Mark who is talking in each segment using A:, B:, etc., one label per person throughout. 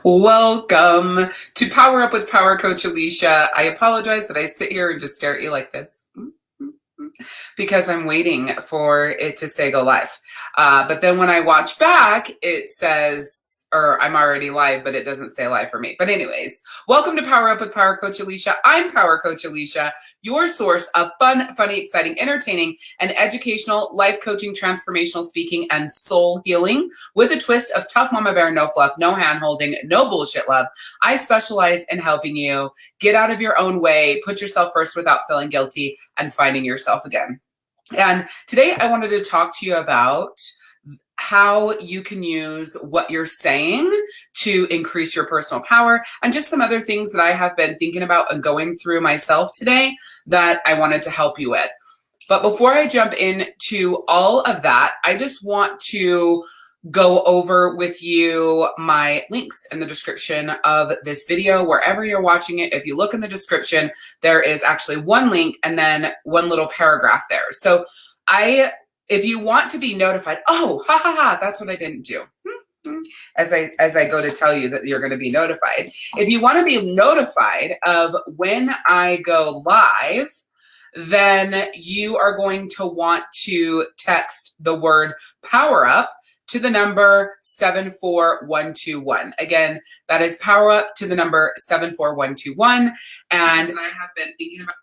A: Welcome to Power Up with Power Coach Alishia. I apologize that I sit here and just stare at you like this because I'm waiting for it to say go live. But then when I watch back, it says, or I'm already live, but it doesn't say live for me. But anyways, welcome to Power Up with Power Coach Alishia. I'm Power Coach Alishia, your source of fun, funny, exciting, entertaining, and educational life coaching, transformational speaking, and soul healing with a twist of tough mama bear, no fluff, no hand holding, no bullshit love. I specialize in helping you get out of your own way, put yourself first without feeling guilty, and finding yourself again. And today I wanted to talk to you about how you can use what you're saying to increase your personal power, and just some other things that I have been thinking about and going through myself today that I wanted to help you with. But before I jump into all of that, I just want to go over with you my links in the description of this video, wherever you're watching it. If you look in the description, there is actually one link and then one little paragraph there. So if you want to be notified, that's what I didn't do. As I go to tell you that you're going to be notified. If you want to be notified of when I go live, then you are going to want to text the word power up to the number 74121. Again, that is power up to the number 74121. And I have been thinking about,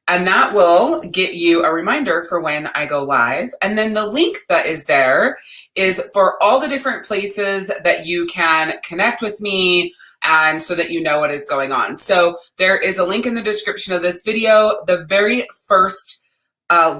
A: and that will get you a reminder for when I go live. And then the link that is there is for all the different places that you can connect with me, and so that you know what is going on. So there is a link in the description of this video. The very first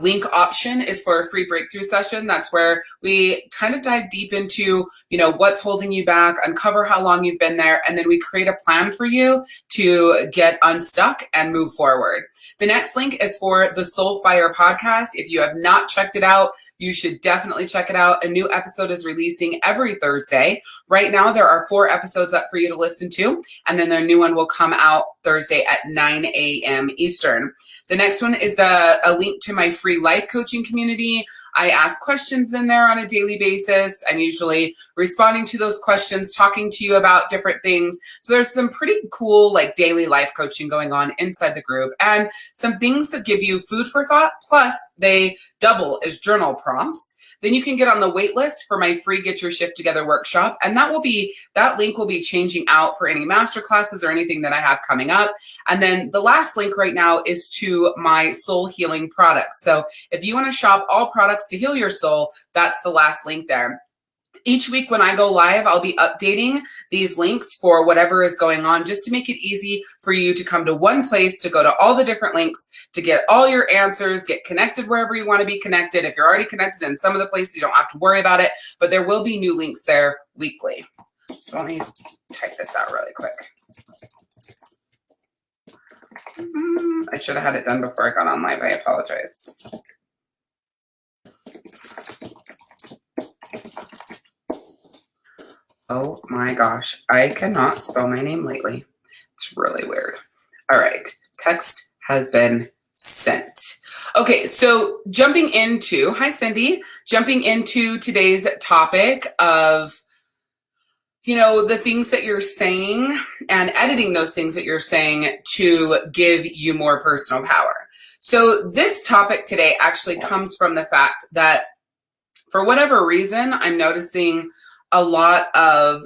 A: link option is for a free breakthrough session. That's where we kind of dive deep into, what's holding you back, uncover how long you've been there, and then we create a plan for you to get unstuck and move forward. The next link is for the Soul Fire podcast. If you have not checked it out, you should definitely check it out. A new episode is releasing every Thursday. Right now, there are 4 episodes up for you to listen to, and then their new one will come out Thursday at 9 a.m. Eastern. The next one is a link to my free life coaching community. I ask questions in there on a daily basis. I'm usually responding to those questions, talking to you about different things. So there's some pretty cool daily life coaching going on inside the group, and some things that give you food for thought. Plus they double as journal prompts. Then you can get on the wait list for my free Get Your Shift Together workshop. And that link will be changing out for any masterclasses or anything that I have coming up. And then the last link right now is to my soul healing products. So if you want to shop all products to heal your soul, that's the last link there. Each week when I go live, I'll be updating these links for whatever is going on, just to make it easy for you to come to one place, to go to all the different links, to get all your answers, get connected wherever you want to be connected. If you're already connected in some of the places, you don't have to worry about it, but there will be new links there weekly. So let me type this out really quick. I should have had it done before I got on live. I apologize. Oh my gosh, I cannot spell my name lately. It's really weird. All right, text has been sent. Okay, so hi Cindy, jumping into today's topic of, the things that you're saying and editing those things that you're saying to give you more personal power. So this topic today actually comes from the fact that for whatever reason, I'm noticing a lot of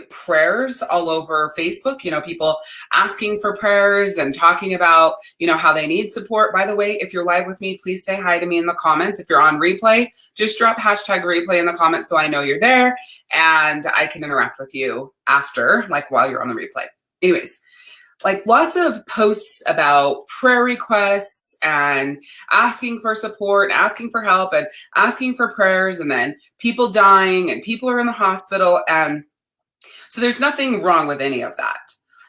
A: prayers all over Facebook, people asking for prayers and talking about, how they need support. By the way, if you're live with me, please say hi to me in the comments. If you're on replay, just drop #replay in the comments so I know you're there and I can interact with you after, while you're on the replay. Anyways, lots of posts about prayer requests and asking for support, asking for help, and asking for prayers, and then people dying and people are in the hospital. And so there's nothing wrong with any of that.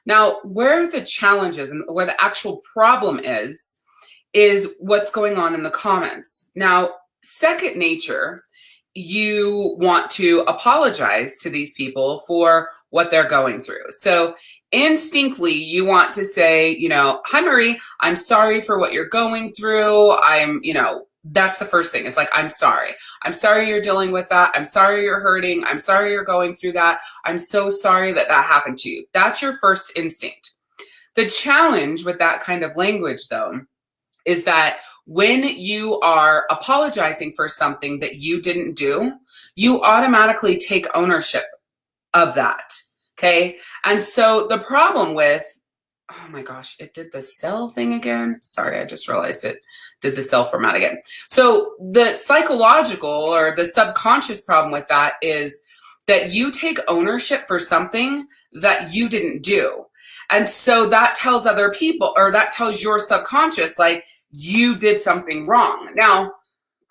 A: Now, where the challenge is and where the actual problem is what's going on in the comments. Now, second nature, you want to apologize to these people for what they're going through. So instinctively, you want to say, hi, Marie, I'm sorry for what you're going through. I'm that's the first thing. It's like, I'm sorry. I'm sorry you're dealing with that. I'm sorry you're hurting. I'm sorry you're going through that. I'm so sorry that that happened to you. That's your first instinct. The challenge with that kind of language, though, is that when you are apologizing for something that you didn't do, you automatically take ownership of that. Okay. And so the problem with, oh my gosh, it did the cell thing again. Sorry, I just realized it did the cell format again. So the psychological or the subconscious problem with that is that you take ownership for something that you didn't do. And so that tells other people, or that tells your subconscious, like, you did something wrong. Now,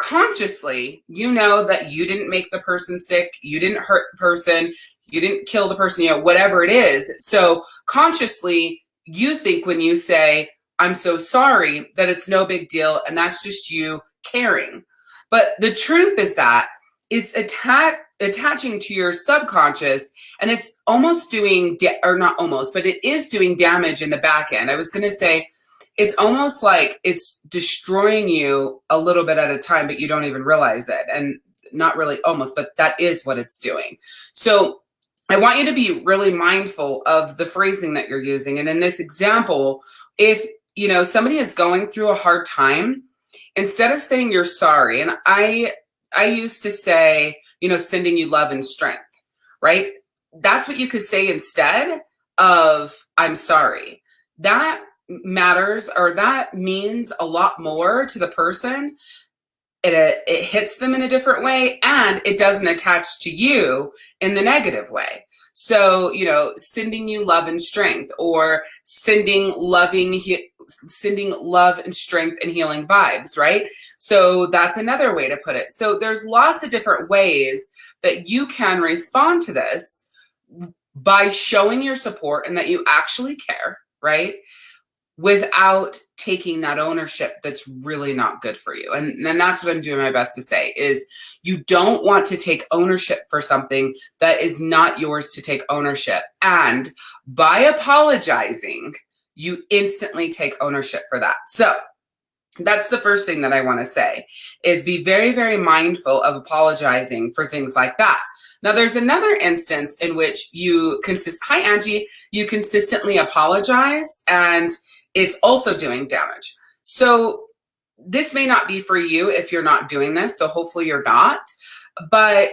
A: consciously, you know that you didn't make the person sick, you didn't hurt the person, you didn't kill the person, whatever it is. So consciously, you think when you say, I'm so sorry, that it's no big deal, and that's just you caring. But the truth is that it's attaching to your subconscious, and it's almost doing, or not almost, but it is doing damage in the back end. I was going to say, it's almost like it's destroying you a little bit at a time, but you don't even realize it. And not really almost, but that is what it's doing. So I want you to be really mindful of the phrasing that you're using. And in this example, if somebody is going through a hard time, instead of saying you're sorry, and I used to say, sending you love and strength, right? That's what you could say instead of I'm sorry. That matters, or that means a lot more to the person. It hits them in a different way, and it doesn't attach to you in the negative way. So, sending you love and strength, or sending love and strength and healing vibes, right? So that's another way to put it. So there's lots of different ways that you can respond to this by showing your support and that you actually care, right? Without taking that ownership that's really not good for you. And that's what I'm doing my best to say is you don't want to take ownership for something that is not yours to take ownership. And by apologizing, you instantly take ownership for that. So that's the first thing that I want to say is be very, very mindful of apologizing for things like that. Now, there's another instance in which you consistently apologize, and it's also doing damage. So this may not be for you if you're not doing this. So hopefully you're not. But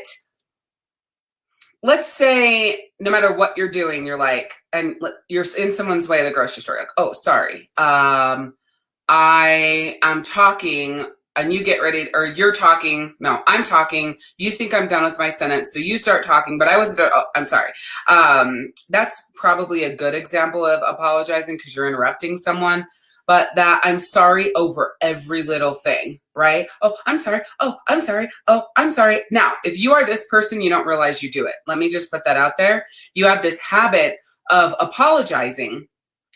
A: let's say no matter what you're doing, you're like, and you're in someone's way at the grocery store, like, oh, sorry. I am talking and you get ready, or you're talking. No, I'm talking. You think I'm done with my sentence. So you start talking, but I wasn't done. Oh, I'm sorry. That's probably a good example of apologizing because you're interrupting someone, but that I'm sorry over every little thing, right? Oh, I'm sorry. Oh, I'm sorry. Oh, I'm sorry. Now, if you are this person, you don't realize you do it. Let me just put that out there. You have this habit of apologizing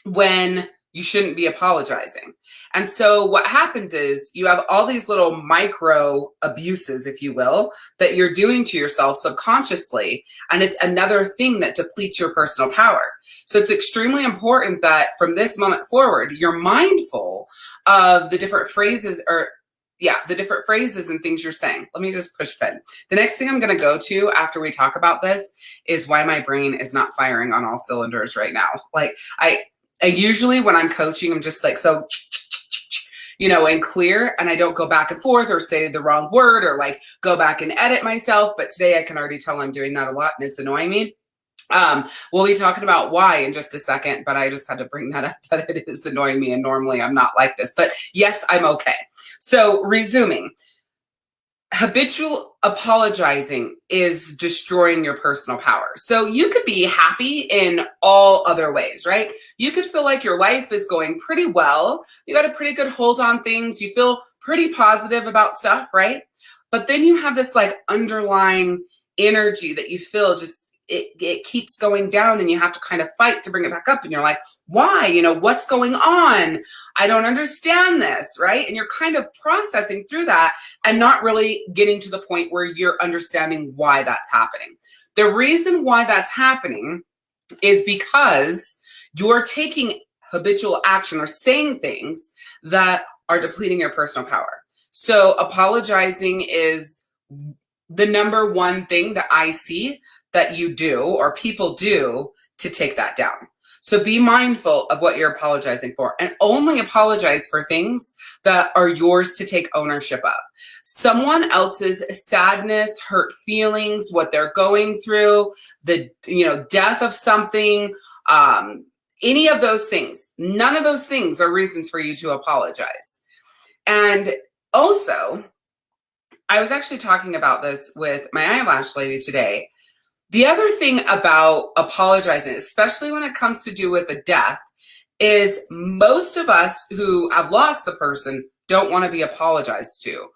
A: when you shouldn't be apologizing. And so what happens is you have all these little micro abuses, if you will, that you're doing to yourself subconsciously. And it's another thing that depletes your personal power. So it's extremely important that from this moment forward, you're mindful of the different phrases and things you're saying. Let me just push pen. The next thing I'm going to go to after we talk about this is why my brain is not firing on all cylinders right now. Like I usually when I'm coaching, I'm just like, so, and clear, and I don't go back and forth or say the wrong word or like go back and edit myself. But today I can already tell I'm doing that a lot and it's annoying me. We'll be talking about why in just a second, but I just had to bring that up that it is annoying me. And normally I'm not like this, but yes, I'm okay. So resuming. Habitual apologizing is destroying your personal power. So you could be happy in all other ways, right? You could feel like your life is going pretty well. You got a pretty good hold on things. You feel pretty positive about stuff, right? But then you have this like underlying energy that you feel just, it keeps going down and you have to kind of fight to bring it back up. And you're like, why? What's going on? I don't understand this, right? And you're kind of processing through that and not really getting to the point where you're understanding why that's happening. The reason why that's happening is because you're taking habitual action or saying things that are depleting your personal power. So apologizing is the number one thing that I see that you do or people do to take that down. So be mindful of what you're apologizing for, and only apologize for things that are yours to take ownership of. Someone else's sadness, hurt feelings, what they're going through, the death of something, any of those things, none of those things are reasons for you to apologize. And also, I was actually talking about this with my eyelash lady today. The other thing about apologizing, especially when it comes to do with a death, is most of us who have lost the person don't want to be apologized to.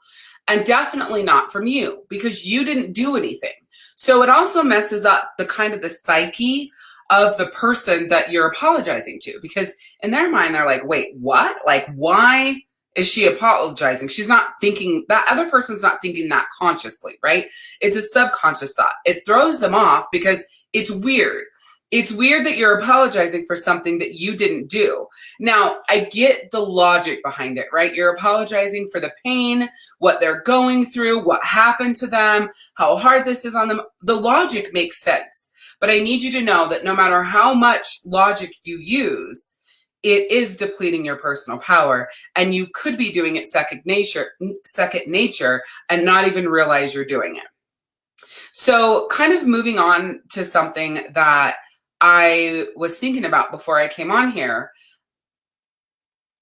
A: And definitely not from you, because you didn't do anything. So it also messes up the psyche of the person that you're apologizing to, because in their mind, they're like, wait, what? Like, why is she apologizing? She's not thinking, that other person's not thinking that consciously, right? It's a subconscious thought. It throws them off because it's weird. It's weird that you're apologizing for something that you didn't do. Now, I get the logic behind it, right? You're apologizing for the pain, what they're going through, what happened to them, how hard this is on them. The logic makes sense. But I need you to know that no matter how much logic you use, it is depleting your personal power, and you could be doing it second nature and not even realize you're doing it. So kind of moving on to something that I was thinking about before I came on here,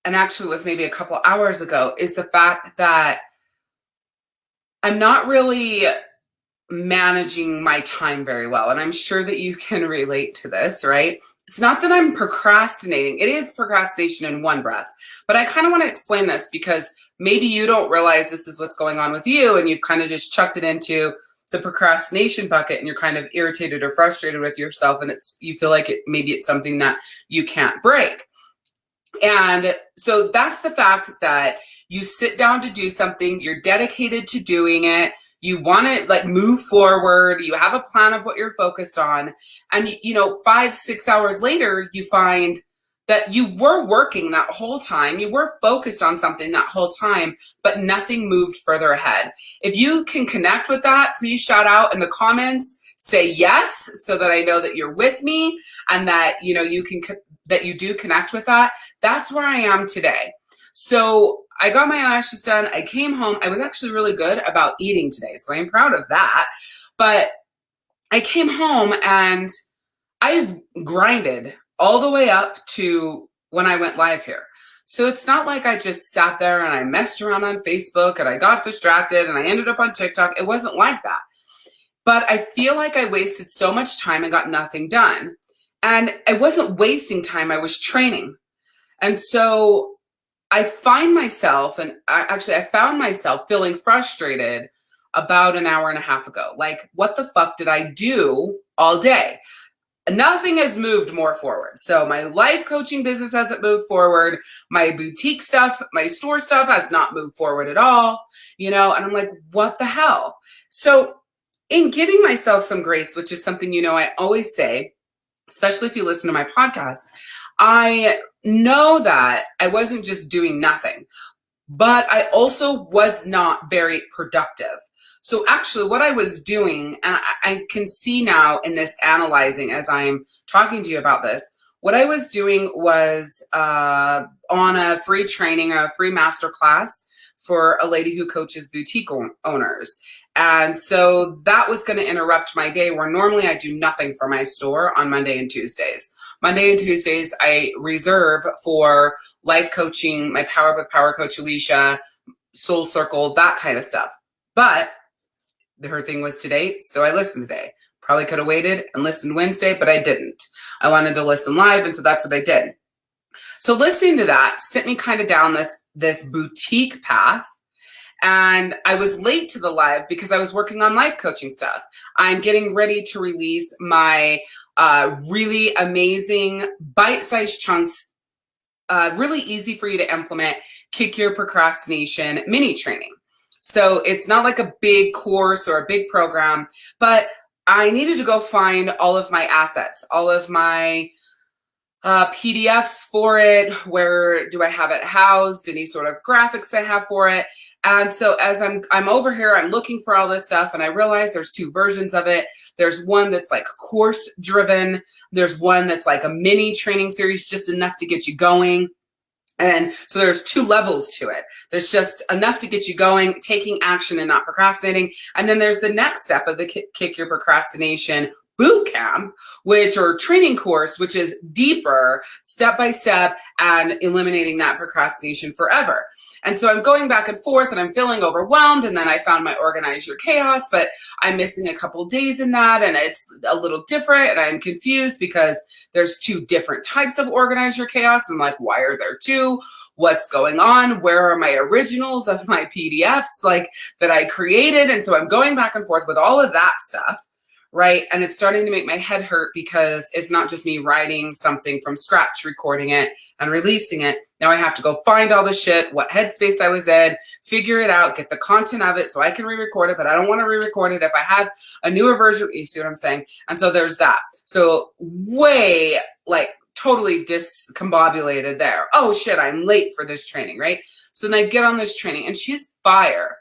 A: and actually was maybe a couple hours ago, is the fact that I'm not really managing my time very well. And I'm sure that you can relate to this, right? It's not that I'm procrastinating. It is procrastination in one breath. But I kind of want to explain this because maybe you don't realize this is what's going on with you, and you've kind of just chucked it into the procrastination bucket, and you're kind of irritated or frustrated with yourself, and you feel like maybe it's something that you can't break. And so that's the fact that you sit down to do something, you're dedicated to doing it, you want to move forward, you have a plan of what you're focused on, and 5-6 hours later, you find that you were working that whole time, you were focused on something that whole time, but nothing moved further ahead. If you can connect with that, please shout out in the comments, say yes, so that I know that you're with me and that that you do connect with that. That's where I am today. So I got my eyelashes done. I came home. I was actually really good about eating today, so I'm proud of that. But I came home and I've grinded all the way up to when I went live here. So it's not like I just sat there and I messed around on Facebook and I got distracted and I ended up on TikTok. It wasn't like that. But I feel like I wasted so much time and got nothing done. And I wasn't wasting time. I was training. And so I found myself feeling frustrated about an hour and a half ago. Like, what the fuck did I do all day? Nothing has moved more forward. So my life coaching business hasn't moved forward. My boutique stuff, my store stuff has not moved forward at all, and I'm like, what the hell? So in giving myself some grace, which is something, I always say, especially if you listen to my podcast, I know that I wasn't just doing nothing, but I also was not very productive. So actually what I was doing, and I can see now in this analyzing as I'm talking to you about this, what I was doing was on a free training, a free masterclass for a lady who coaches boutique owners. And so that was going to interrupt my day where normally I do nothing for my store on Monday and Tuesdays. Monday and Tuesdays I reserve for life coaching, my Power Up with Power Coach Alishia, Soul Circle, that kind of stuff. But her thing was today, so I listened today. Probably could have waited and listened Wednesday, but I didn't. I wanted to listen live, and so that's what I did. So listening to that sent me kind of down this boutique path. And I was late to the live because I was working on life coaching stuff. I'm getting ready to release my really amazing bite-sized chunks, really easy for you to implement, kick your procrastination mini training. So it's not like a big course or a big program, but I needed to go find all of my assets, all of my PDFs for it. Where do I have it housed? Any sort of graphics I have for it? And so as I'm over here, I'm looking for all this stuff, and I realize there's two versions of it. There's one that's like course driven. There's one that's like a mini training series, just enough to get you going. And so there's two levels to it. There's just enough to get you going, taking action and not procrastinating. And then there's the next step of the Kick Your Procrastination boot camp, or training course, which is deeper, step by step, and eliminating that procrastination forever. And so I'm going back and forth, and I'm feeling overwhelmed. And then I found my Organize Your Chaos, but I'm missing a couple days in that, and it's a little different. And I'm confused because there's two different types of Organize Your Chaos. I'm like, why are there two? What's going on? Where are my originals of my PDFs that I created? And so I'm going back and forth with all of that stuff. Right. And it's starting to make my head hurt because it's not just me writing something from scratch, recording it and releasing it. Now I have to go find all the shit, what headspace I was in, figure it out, get the content of it so I can re-record it, but I don't want to re-record it if I have a newer version. You see what I'm saying? And so there's that. So way totally discombobulated there. Oh shit, I'm late for this training, right? So then I get on this training and she's fire.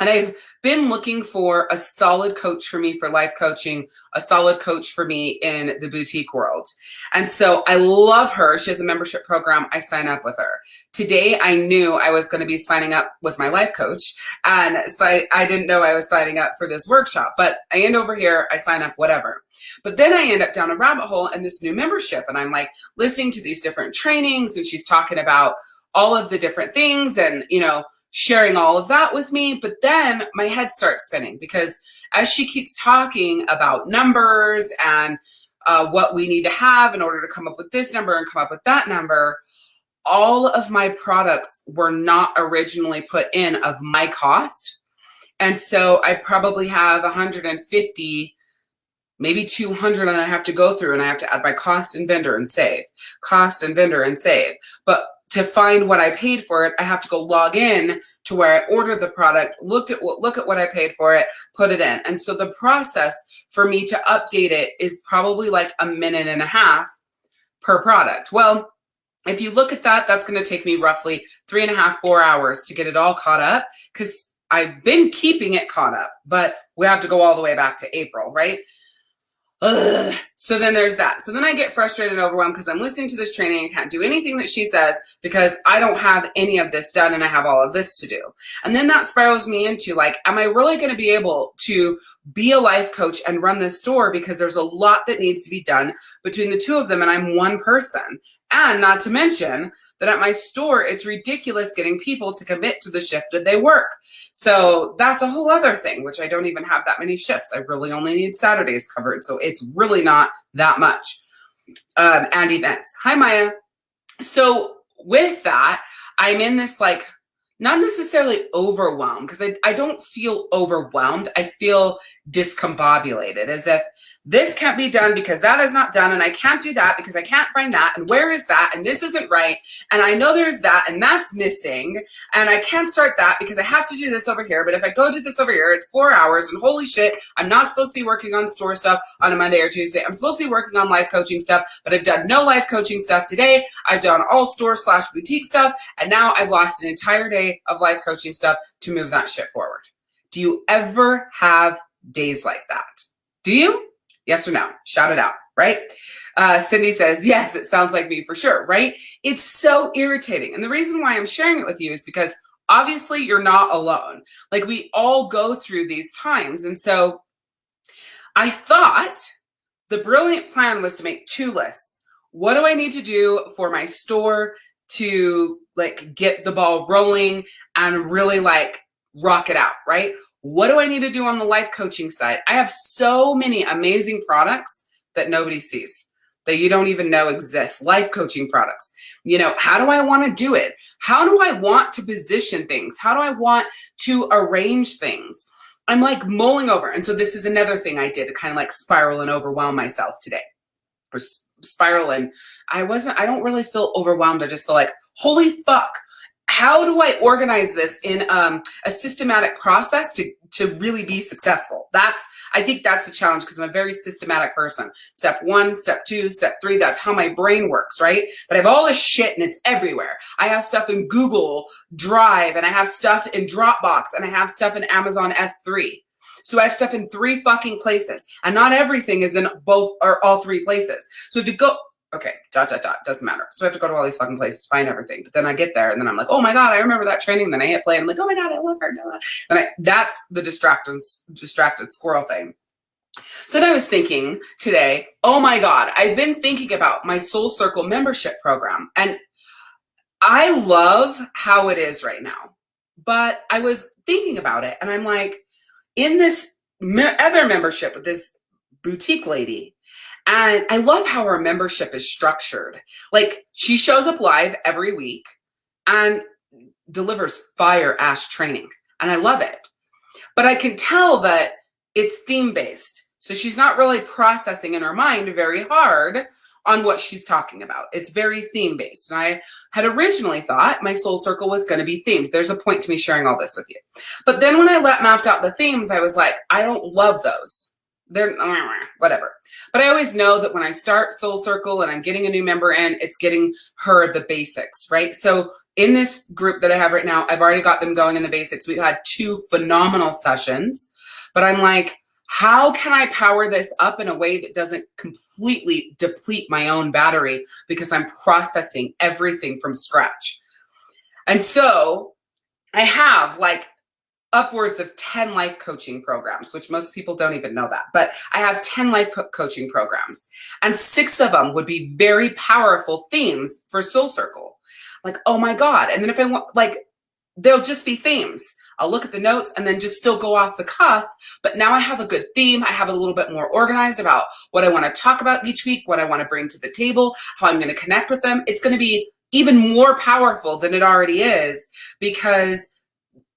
A: And I've been looking for a solid coach for me for life coaching, a solid coach for me in the boutique world. And so I love her. She has a membership program. I sign up with her. Today, I knew I was going to be signing up with my life coach. And so I didn't know I was signing up for this workshop, but I end over here, I sign up, whatever. But then I end up down a rabbit hole in this new membership. And I'm listening to these different trainings, and she's talking about all of the different things and, sharing all of that with me. But then my head starts spinning because as she keeps talking about numbers and what we need to have in order to come up with this number and come up with that number, all of my products were not originally put in of my cost. And so I probably have 150, maybe 200, and I have to go through and I have to add my cost and vendor and save, cost and vendor and save. But to find what I paid for it, I have to go log in to where I ordered the product, look at what I paid for it, put it in. And so the process for me to update it is probably a minute and a half per product. Well, if you look at that, that's going to take me roughly 3.5, 4 hours to get it all caught up because I've been keeping it caught up, but we have to go all the way back to April, right? Ugh. So then there's that. So then I get frustrated and overwhelmed because I'm listening to this training and can't do anything that she says because I don't have any of this done and I have all of this to do. And then that spirals me into am I really going to be able to be a life coach and run this store because there's a lot that needs to be done between the two of them and I'm one person. And not to mention that at my store, it's ridiculous getting people to commit to the shift that they work. So that's a whole other thing, which I don't even have that many shifts. I really only need Saturdays covered. So it's really not that much. And events. Hi, Maya. So with that, I'm in this not necessarily overwhelmed because I don't feel overwhelmed. I feel discombobulated as if this can't be done because that is not done. And I can't do that because I can't find that. And where is that? And this isn't right. And I know there's that and that's missing. And I can't start that because I have to do this over here. But if I go do this over here, it's 4 hours and holy shit, I'm not supposed to be working on store stuff on a Monday or Tuesday. I'm supposed to be working on life coaching stuff, but I've done no life coaching stuff today. I've done all store/boutique stuff. And now I've lost an entire day of life coaching stuff to move that shit forward. Do you ever have days like that? Do you? Yes or no? Shout it out, right? Cindy says, yes, it sounds like me for sure, right? It's so irritating. And the reason why I'm sharing it with you is because obviously you're not alone. We all go through these times. And so I thought the brilliant plan was to make 2 lists. What do I need to do for my store to get the ball rolling and really rock it out, right? What do I need to do on the life coaching side? I have so many amazing products that nobody sees, that you don't even know exist. Life coaching products. How do I want to do it? How do I want to position things? How do I want to arrange things? I'm mulling over. And so this is another thing I did to kind of spiral and overwhelm myself today. Or spiral and I don't really feel overwhelmed. I just feel holy fuck. how do I organize this in a systematic process to really be successful? I think that's the challenge, because I'm a very systematic person. Step 1, step 2, step 3, that's how my brain works, right? But I have all this shit and it's everywhere. I have stuff in Google Drive, and I have stuff in Dropbox, and I have stuff in Amazon S3. So I have stuff in 3 fucking places, and not everything is in both or all 3 places. So to go, okay, ... doesn't matter. So I have to go to all these fucking places, find everything. But then I get there and then I'm like, oh my God, I remember that training. Then I hit play and I'm like, oh my God, I love her. And that's the distracted squirrel thing. So then I was thinking today, oh my God, I've been thinking about my Soul Circle membership program. And I love how it is right now. But I was thinking about it and I'm like, in this other membership with this boutique lady, and I love how our membership is structured. Like, she shows up live every week and delivers fire-ass training. And I love it. But I can tell that it's theme-based. So she's not really processing in her mind very hard on what she's talking about. It's very theme-based. And I had originally thought my Soul Circle was going to be themed. There's a point to me sharing all this with you. But then when I mapped out the themes, I was like, I don't love those. They're whatever. But I always know that when I start Soul Circle and I'm getting a new member in, it's getting her the basics, right? So in this group that I have right now, I've already got them going in the basics. We've had 2 phenomenal sessions, but I'm like, how can I power this up in a way that doesn't completely deplete my own battery, because I'm processing everything from scratch? And so I have like upwards of 10 life coaching programs, which most people don't even know that. But I have 10 life coaching programs, and 6 of them would be very powerful themes for Soul Circle. Like, oh my God. And then if I want, like, they'll just be themes. I'll look at the notes and then just still go off the cuff. But now I have a good theme. I have it a little bit more organized about what I want to talk about each week, what I want to bring to the table, how I'm going to connect with them. It's going to be even more powerful than it already is, because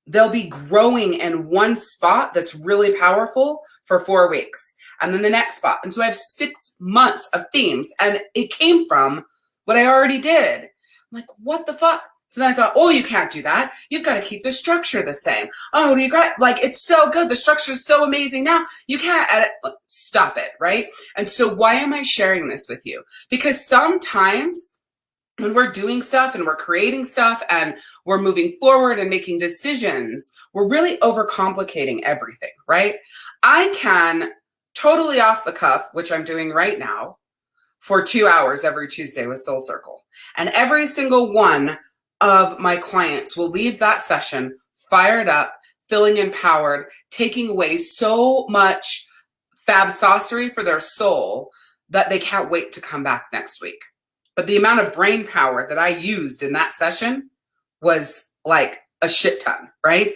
A: they'll be growing in one spot that's really powerful for 4 weeks, and then the next spot. And so I have 6 months of themes, and it came from what I already did. I'm like, what the fuck? So then I thought, oh, you can't do that. You've got to keep the structure the same. Oh, you got, like, it's so good. The structure is so amazing now. You can't edit. Stop it, right? And so why am I sharing this with you? Because sometimes when we're doing stuff and we're creating stuff and we're moving forward and making decisions, we're really overcomplicating everything, right? I can totally off the cuff, which I'm doing right now, for 2 hours every Tuesday with Soul Circle. And every single one of my clients will leave that session fired up, feeling empowered, taking away so much fab saucery for their soul that they can't wait to come back next week. But the amount of brain power that I used in that session was like a shit ton, right?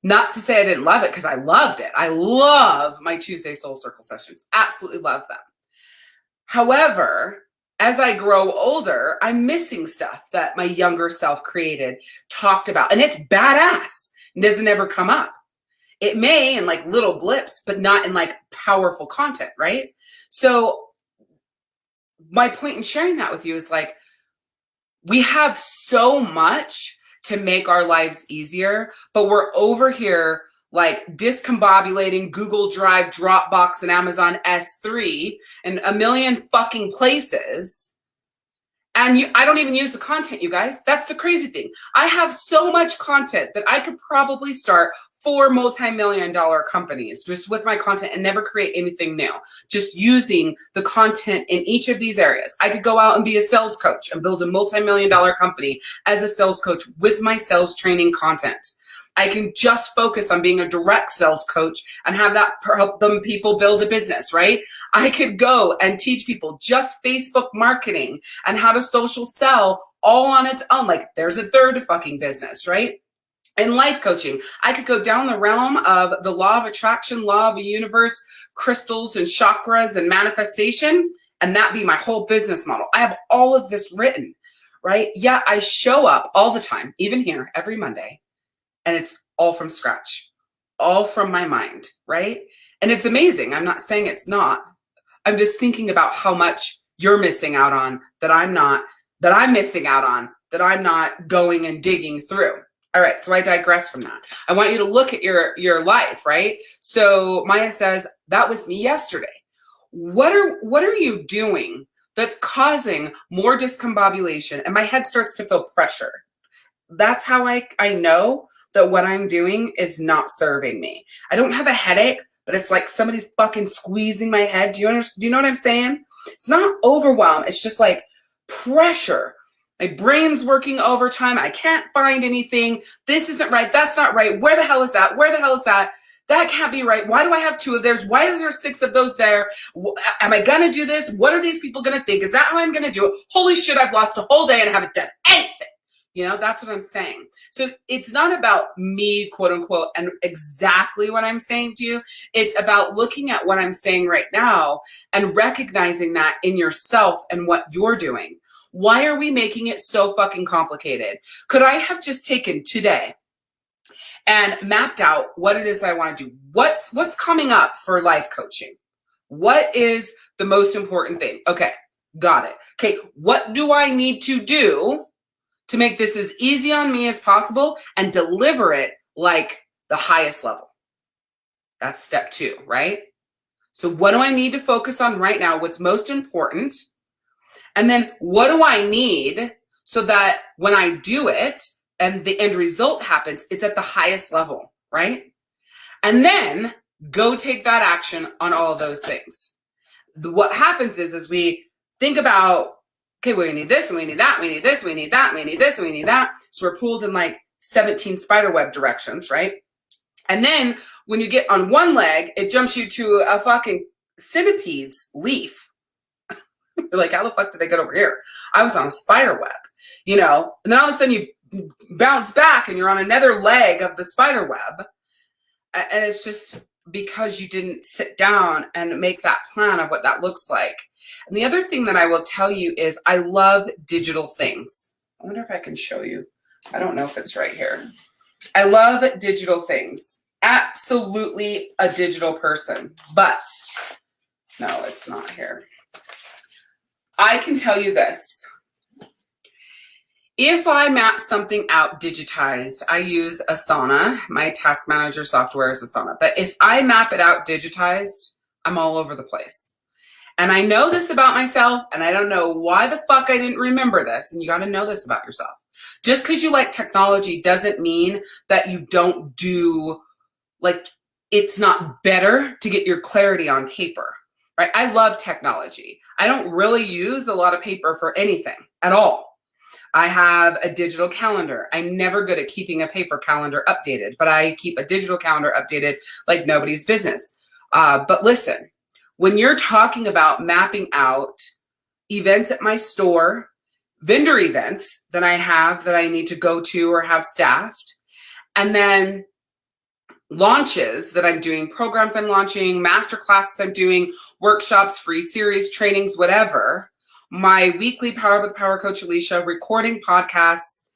A: Not to say I didn't love it, because I loved it. I love my Tuesday Soul Circle sessions. Absolutely love them. However, as I grow older, I'm missing stuff that my younger self created, talked about, and it's badass. It doesn't ever come up. It may in like little blips, but not in like powerful content, right? So my point in sharing that with you is like, we have so much to make our lives easier, but we're over here like discombobulating Google Drive, Dropbox, and Amazon S3 and a million fucking places. And I don't even use the content, you guys. That's the crazy thing. I have so much content that I could probably start 4 multi-million-dollar companies just with my content and never create anything new. Just using the content in each of these areas. I could go out and be a sales coach and build a multi-million-dollar company as a sales coach with my sales training content. I can just focus on being a direct sales coach and have that help them people build a business, right? I could go and teach people just Facebook marketing and how to social sell all on its own. Like, there's a third fucking business, right? And life coaching, I could go down the realm of the law of attraction, law of the universe, crystals and chakras and manifestation, and that be my whole business model. I have all of this written, right? Yeah, I show up all the time, even here every Monday. And it's all from scratch, all from my mind, right? And it's amazing. I'm not saying it's not. I'm just thinking about how much you're missing out on that I'm not, that I'm missing out on that I'm not going and digging through. All right, so I digress from that. I want you to look at your life, right? So Maya says, that was me yesterday. What are you doing that's causing more discombobulation? And my head starts to feel pressure. That's how I know that what I'm doing is not serving me. I don't have a headache, but it's like somebody's fucking squeezing my head. Do you know what I'm saying? It's not overwhelm. It's just like pressure. My brain's working overtime. I can't find anything. This isn't right. That's not right. Where the hell is that? Where the hell is that? That can't be right. Why do I have 2 of theirs? Why is there 6 of those there? Am I going to do this? What are these people going to think? Is that how I'm going to do it? Holy shit, I've lost a whole day and haven't done anything. You know, that's what I'm saying. So it's not about me, quote unquote, and exactly what I'm saying to you. It's about looking at what I'm saying right now and recognizing that in yourself and what you're doing. Why are we making it so fucking complicated? Could I have just taken today and mapped out what it is I want to do? What's coming up for life coaching? What is the most important thing? Okay, got it. Okay, what do I need to do to make this as easy on me as possible and deliver it like the highest level? That's step 2, right? So what do I need to focus on right now? What's most important? And then what do I need so that when I do it and the end result happens, it's at the highest level, right? And then go take that action on all of those things. What happens is we think about, okay, we need this, and we need that, we need this, we need that, we need this, we need that. So we're pulled in like 17 spiderweb directions, right? And then when you get on one leg, it jumps you to a fucking centipede's leaf. You're like, how the fuck did I get over here? I was on a spider web, you know? And then all of a sudden you bounce back and you're on another leg of the spider web. And it's just because you didn't sit down and make that plan of what that looks like. And the other thing that I will tell you is I love digital things. I wonder if I can show you. I don't know if it's right here. I love digital things. Absolutely a digital person. But no, it's not here. I can tell you this. If I map something out digitized, I use Asana. My task manager software is Asana. But if I map it out digitized, I'm all over the place. And I know this about myself, and I don't know why the fuck I didn't remember this. And you got to know this about yourself. Just because you like technology doesn't mean that you don't do, like, it's not better to get your clarity on paper, right? I love technology. I don't really use a lot of paper for anything at all. I have a digital calendar. I'm never good at keeping a paper calendar updated, but I keep a digital calendar updated like nobody's business. But listen, when you're talking about mapping out events at my store, vendor events that I have that I need to go to or have staffed, and then launches that I'm doing, programs I'm launching, master classes I'm doing, workshops, free series, trainings, whatever, my weekly Power with Power Coach Alishia, recording podcasts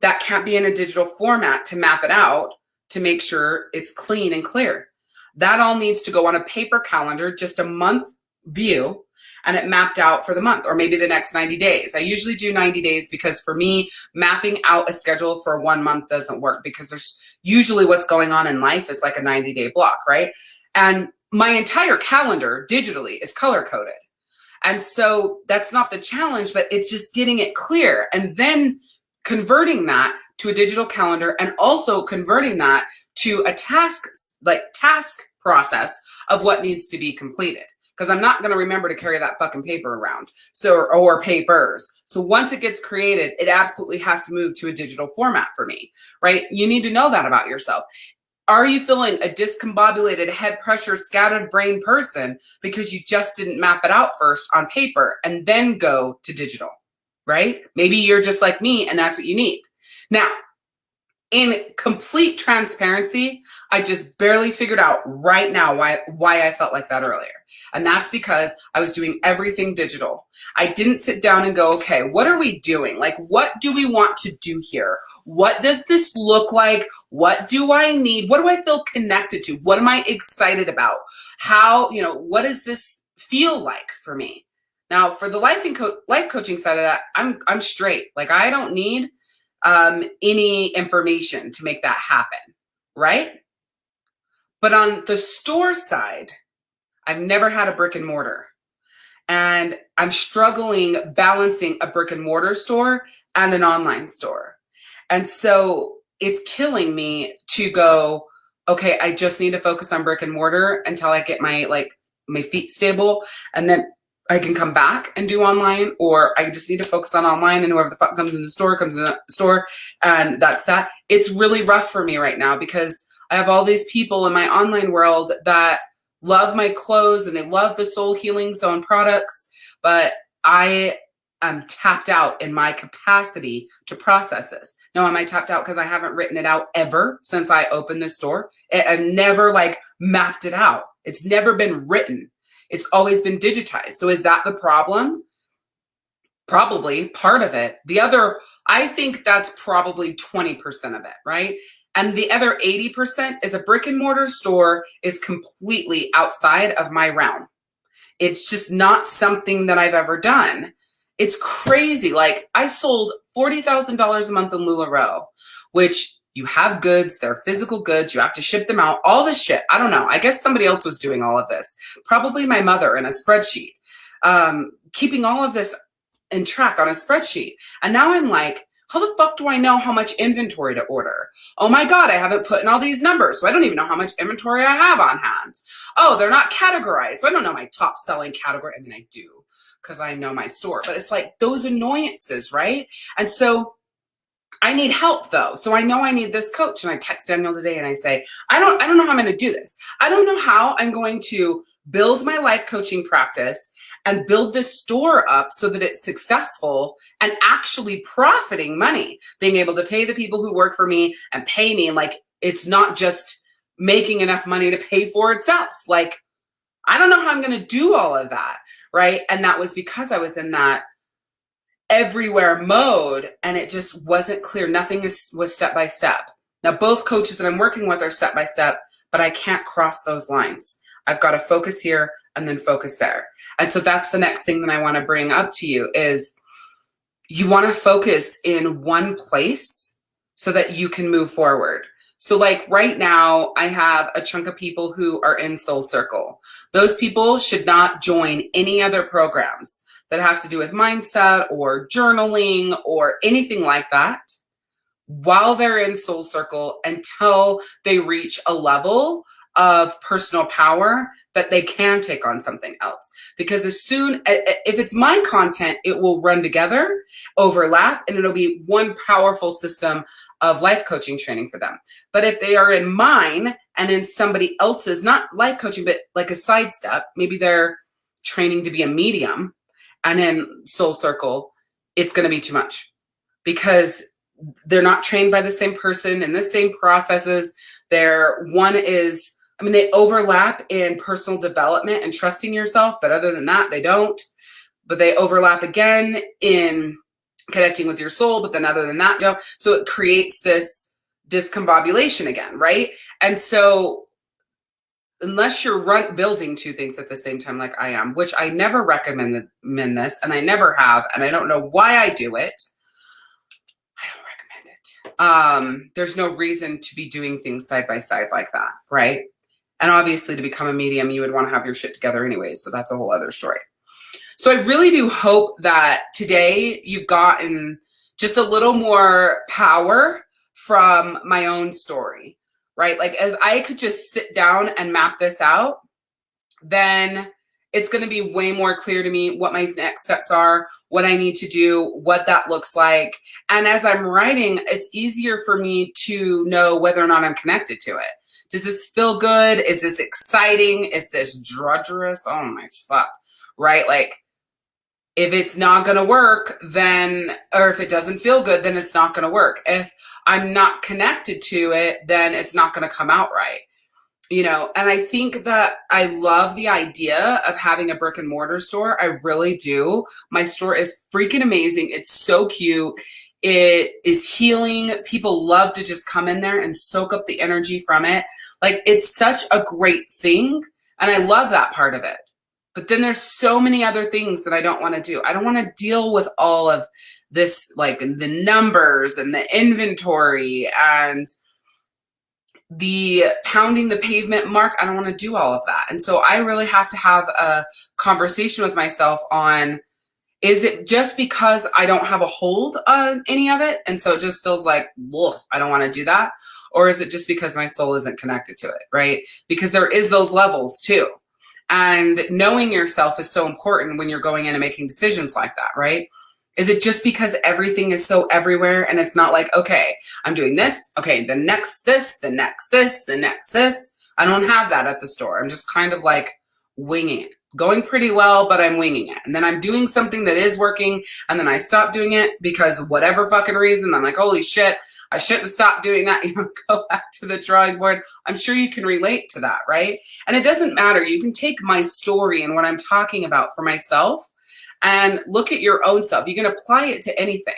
A: that can't be in a digital format to map it out to make sure it's clean and clear. That all needs to go on a paper calendar, just a month view, and it mapped out for the month or maybe the next 90 days. I usually do 90 days because for me, mapping out a schedule for 1 month doesn't work because there's usually what's going on in life is like a 90-day block, right? And my entire calendar digitally is color coded. And so that's not the challenge, but it's just getting it clear and then converting that to a digital calendar and also converting that to a task process of what needs to be completed. Because I'm not going to remember to carry that fucking paper around, or papers. So once it gets created, it absolutely has to move to a digital format for me, right? You need to know that about yourself. Are you feeling a discombobulated, head pressure, scattered brain person because you just didn't map it out first on paper and then go to digital, right? Maybe you're just like me and that's what you need. Now, in complete transparency, I just barely figured out right now why I felt like that earlier. And that's because I was doing everything digital. I didn't sit down and go, okay, what are we doing? Like, what do we want to do here? What does this look like? What do I need? What do I feel connected to? What am I excited about? How, what does this feel like for me? Now, for the life coaching side of that, I'm straight. Like, I don't need any information to make that happen, right? But on the store side, I've never had a brick and mortar. And I'm struggling balancing a brick and mortar store and an online store. And so it's killing me to go, okay, I just need to focus on brick and mortar until I get my feet stable, and then I can come back and do online, or I just need to focus on online, and whoever the fuck comes in the store comes in the store, and that's that. It's really rough for me right now because I have all these people in my online world that love my clothes and they love the Soul Healing Zone products, but I am tapped out in my capacity to process this. Now, am I tapped out because I haven't written it out ever since I opened this store? I've never mapped it out. It's never been written. It's always been digitized. So is that the problem? Probably part of it. The other, I think that's probably 20% of it, right? And the other 80% is a brick and mortar store is completely outside of my realm. It's just not something that I've ever done. It's crazy. Like, I sold $40,000 a month in LuLaRoe, which you have goods, they're physical goods, you have to ship them out, all this shit. I don't know. I guess somebody else was doing all of this. Probably my mother in a spreadsheet, keeping all of this in track on a spreadsheet. And now I'm like, how the fuck do I know how much inventory to order? Oh my God, I haven't put in all these numbers, so I don't even know how much inventory I have on hand. Oh, they're not categorized, so I don't know my top selling category. I mean, I do, because I know my store, but it's like those annoyances, right? And so I need help though. So I know I need this coach. And I text Daniel today and I say, I don't know how I'm going to do this. I don't know how I'm going to build my life coaching practice and build this store up so that it's successful and actually profiting money, being able to pay the people who work for me and pay me. Like, it's not just making enough money to pay for itself. Like, I don't know how I'm going to do all of that. Right. And that was because I was in that everywhere mode and it just wasn't clear. Nothing was step by step. Now, both coaches that I'm working with are step by step, but I can't cross those lines. I've got to focus here and then focus there. And so that's the next thing that I want to bring up to you is you want to focus in one place so that you can move forward. So like right now, I have a chunk of people who are in Soul Circle. Those people should not join any other programs that have to do with mindset or journaling or anything like that while they're in Soul Circle until they reach a level of personal power that they can take on something else. Because if it's my content, it will run together, overlap, and it'll be one powerful system of life coaching training for them. But if they are in mine and in somebody else's, not life coaching, but like a sidestep, maybe they're training to be a medium, and in Soul Circle, it's going to be too much because they're not trained by the same person in the same processes. They overlap in personal development and trusting yourself, but other than that, they don't. But they overlap again in connecting with your soul, but then other than that, no. So it creates this discombobulation again, right? And so unless you're building two things at the same time like I am, which I never recommend this, and I never have, and I don't know why I do it. I don't recommend it. There's no reason to be doing things side by side like that, right? And obviously to become a medium, you would want to have your shit together anyways. So that's a whole other story. So I really do hope that today you've gotten just a little more power from my own story, right? Like if I could just sit down and map this out, then it's going to be way more clear to me what my next steps are, what I need to do, what that looks like. And as I'm writing, it's easier for me to know whether or not I'm connected to it. Does this feel good? Is this exciting? Is this drudgerous? Oh my fuck, right? Like if it's not going to work, then, or if it doesn't feel good, then it's not going to work. If I'm not connected to it, then it's not going to come out right. You know, and I think that I love the idea of having a brick and mortar store. I really do. My store is freaking amazing. It's so cute. It is healing. People love to just come in there and soak up the energy from it. Like it's such a great thing. And I love that part of it. But then there's so many other things that I don't want to do. I don't want to deal with all of this, like the numbers and the inventory and the pounding the pavement mark. I don't want to do all of that. And so I really have to have a conversation with myself on, is it just because I don't have a hold on any of it? And so it just feels like, woof, I don't want to do that. Or is it just because my soul isn't connected to it, right? Because there is those levels too. And knowing yourself is so important when you're going in and making decisions like that, right? Is it just because everything is so everywhere and it's not like, okay, I'm doing this, okay, the next this, the next this, the next this. I don't have that at the store. I'm just kind of like winging it. Going pretty well, but I'm winging it. And then I'm doing something that is working, and then I stop doing it because of whatever fucking reason. I'm like, holy shit, I shouldn't stop doing that. Go back to the drawing board. I'm sure you can relate to that, right? And it doesn't matter. You can take my story and what I'm talking about for myself and look at your own self. You can apply it to anything,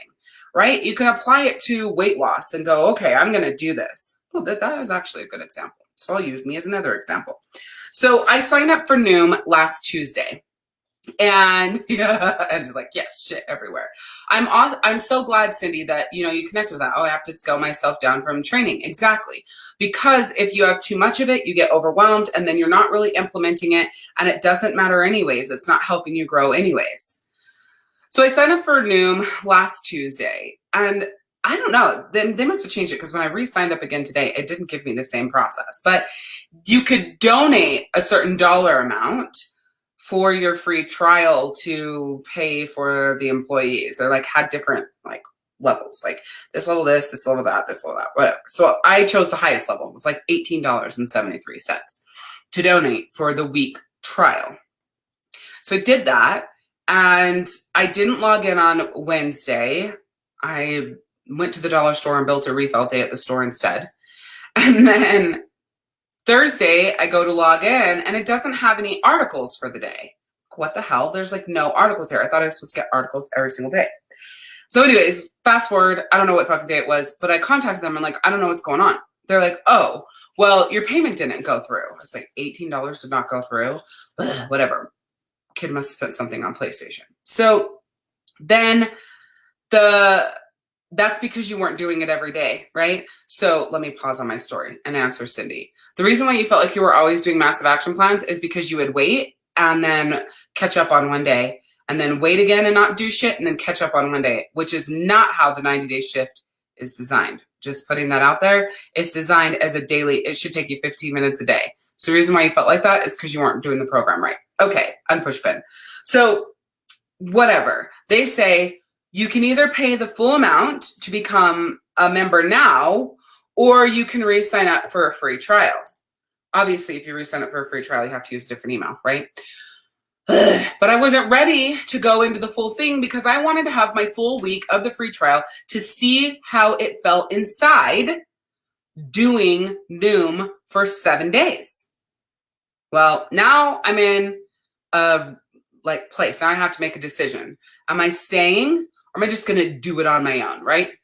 A: right? You can apply it to weight loss and go, okay, I'm going to do this. Oh, that was actually a good example. So I'll use me as another example. So I signed up for Noom last Tuesday. And yeah, and just like, yes, shit everywhere. I'm so glad, Cindy, that, you connect with that. Oh, I have to scale myself down from training. Exactly. Because if you have too much of it, you get overwhelmed and then you're not really implementing it and it doesn't matter anyways. It's not helping you grow anyways. So I signed up for Noom last Tuesday and I don't know, they must have changed it because when I re-signed up again today, it didn't give me the same process, but you could donate a certain dollar amount for your free trial to pay for the employees. They're like had different like levels, like this level, this level, that, this level, that, whatever. So I chose the highest level. It was like $18.73 to donate for the week trial. So I did that and I didn't log in on Wednesday. I went to the dollar store and built a wreath all day at the store instead. And then Thursday, I go to log in and it doesn't have any articles for the day. What the hell? There's like no articles here. I thought I was supposed to get articles every single day. So anyways, fast forward, I don't know what fucking day it was, but I contacted them and like, I don't know what's going on. They're like, oh, well, your payment didn't go through. It's like $18 did not go through. Whatever. Kid must have spent something on PlayStation. So then that's because you weren't doing it every day, right? So let me pause on my story and answer Cindy. The reason why you felt like you were always doing massive action plans is because you would wait and then catch up on one day and then wait again and not do shit and then catch up on one day, which is not how the 90-day shift is designed. Just putting that out there. It's designed as a daily, it should take you 15 minutes a day. So the reason why you felt like that is because you weren't doing the program right. Okay, unpush pin. So whatever. They say, you can either pay the full amount to become a member now, or you can re-sign up for a free trial. Obviously, if you re-sign up for a free trial, you have to use a different email, right? But I wasn't ready to go into the full thing because I wanted to have my full week of the free trial to see how it felt inside doing Noom for 7 days. Well, now I'm in a place. Now I have to make a decision. Am I staying? Or am I just going to do it on my own, right?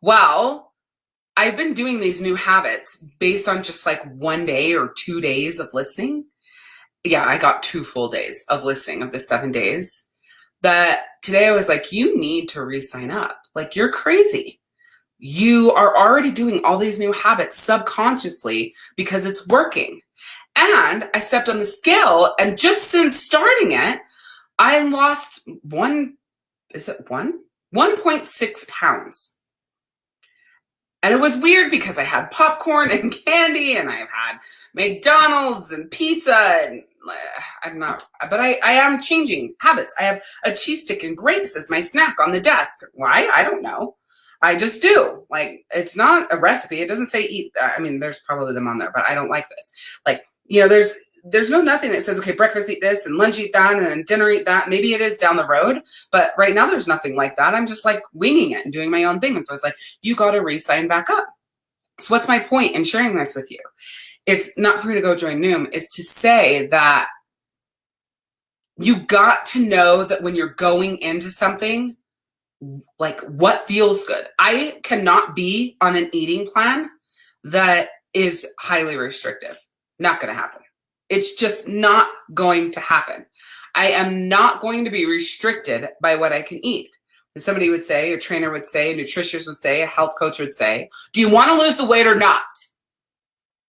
A: Well, I've been doing these new habits based on just like 1 day or 2 days of listening. Yeah, I got 2 full days of listening of the 7 days. That today I was like, you need to re-sign up. Like, you're crazy. You are already doing all these new habits subconsciously because it's working. And I stepped on the scale, and just since starting it, I lost 1.6 pounds. And it was weird because I had popcorn and candy and I've had McDonald's and pizza and I am changing habits. I have a cheese stick and grapes as my snack on the desk. Why? I don't know. I just do. Like, it's not a recipe. It doesn't say eat. I mean, there's probably them on there, but I don't like this. Like, there's no nothing that says, okay, breakfast eat this and lunch eat that and then dinner eat that. Maybe it is down the road, but right now there's nothing like that. I'm just like winging it and doing my own thing. And so it's like, you got to re-sign back up. So what's my point in sharing this with you? It's not for you to go join Noom. It's to say that you got to know that when you're going into something, like what feels good. I cannot be on an eating plan that is highly restrictive. Not going to happen. It's just not going to happen. I am not going to be restricted by what I can eat. As somebody would say, a trainer would say, a nutritionist would say, a health coach would say, do you want to lose the weight or not?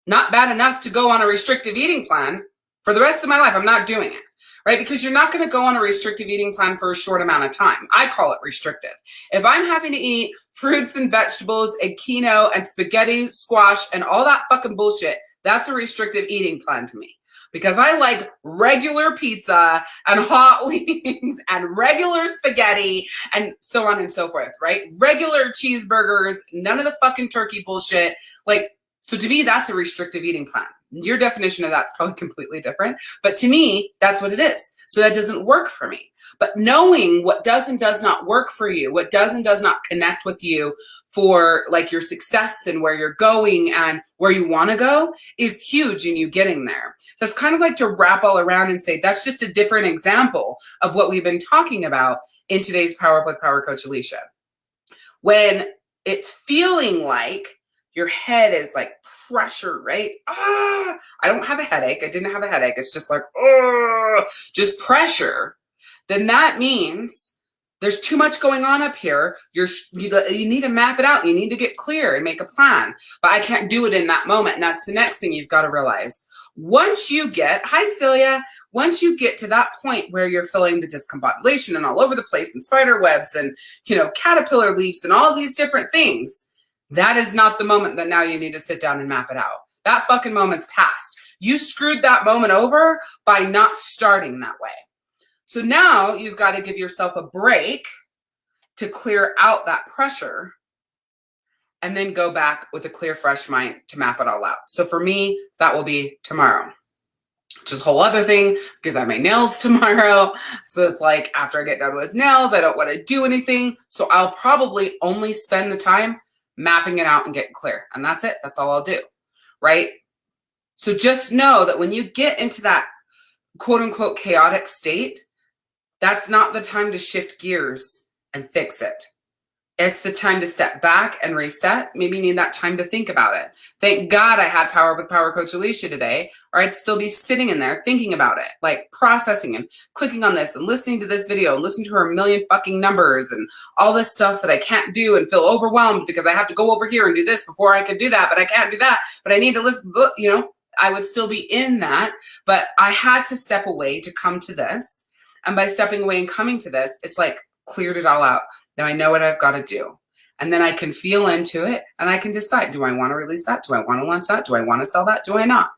A: Not bad enough to go on a restrictive eating plan for the rest of my life. I'm not doing it, right? Because you're not going to go on a restrictive eating plan for a short amount of time. I call it restrictive. If I'm having to eat fruits and vegetables and quinoa and spaghetti, squash, and all that fucking bullshit, that's a restrictive eating plan to me. Because I like regular pizza and hot wings and regular spaghetti and so on and so forth, right? Regular cheeseburgers, none of the fucking turkey bullshit. Like, so to me, that's a restrictive eating plan. Your definition of that's probably completely different. But to me, that's what it is. So that doesn't work for me. But knowing what does and does not work for you, what does and does not connect with you for like your success and where you're going and where you want to go is huge in you getting there. So it's kind of like to wrap all around and say, that's just a different example of what we've been talking about in today's Power Up with Power Coach Alishia. When it's feeling like your head is like pressure, right? I don't have a headache. I didn't have a headache. It's just like, just pressure. Then that means there's too much going on up here. You need to map it out. You need to get clear and make a plan. But I can't do it in that moment. And that's the next thing you've got to realize. Once you get, hi Celia, once you get to that point where you're feeling the discombobulation and all over the place and spider webs and, caterpillar leaves and all these different things, that is not the moment that now you need to sit down and map it out. That fucking moment's past. You screwed that moment over by not starting that way. So now you've got to give yourself a break to clear out that pressure and then go back with a clear, fresh mind to map it all out. So for me, that will be tomorrow, which is a whole other thing because I have my nails tomorrow. So it's like after I get done with nails, I don't want to do anything. So I'll probably only spend the time mapping it out and getting clear. And that's it. That's all I'll do, right? So just know that when you get into that quote unquote chaotic state, that's not the time to shift gears and fix it. It's the time to step back and reset. Maybe you need that time to think about it. Thank God I had Power with Power Coach Alishia today, or I'd still be sitting in there thinking about it, like processing and clicking on this and listening to this video and listening to her million fucking numbers and all this stuff that I can't do and feel overwhelmed because I have to go over here and do this before I can do that, but I can't do that, but I need to listen, I would still be in that, but I had to step away to come to this. And by stepping away and coming to this, it's like cleared it all out. Now I know what I've got to do. And then I can feel into it and I can decide, do I want to release that? Do I want to launch that? Do I want to sell that? Do I not?